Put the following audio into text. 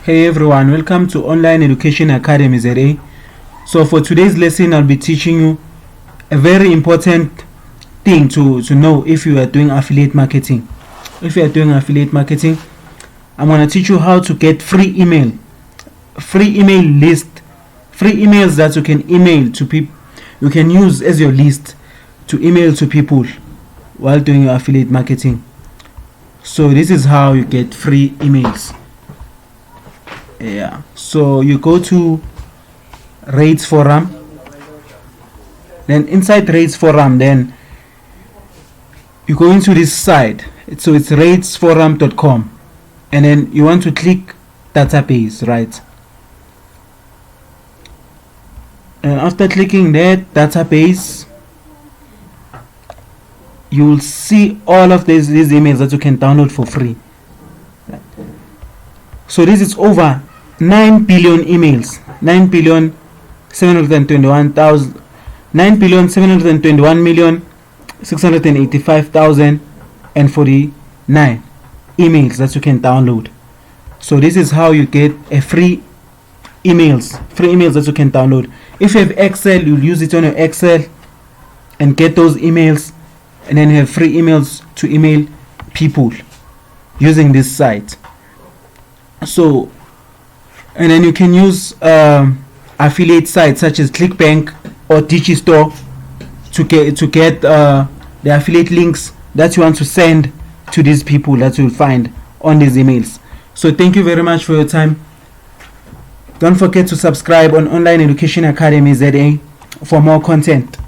Hey everyone, welcome to Online Education Academy ZA. So for today's lesson, I'll be teaching you a very important thing to know if you are doing affiliate marketing. If you are doing affiliate marketing, I'm going to teach you how to get free email list, free emails that you can email to people. You can use as your list to email to people while doing your affiliate marketing. So this is how you get free emails. So you go to Rates Forum, then inside Rates Forum, then you go into this site. So it's ratesforum.com, and then you want to click database, right? And after clicking that database, you will see all of these emails that you can download for free. So this is over 9 billion emails, 9,721,685,049 emails that you can download. So this is how you get a free emails that you can download. If you have Excel, you'll use it on your Excel and get those emails, and then you have free emails to email people using this site. So, and then you can use affiliate sites such as ClickBank or Digistore to get the affiliate links that you want to send to these people that you'll find on these emails. So thank you very much for your time. Don't forget to subscribe on Online Education Academy ZA for more content.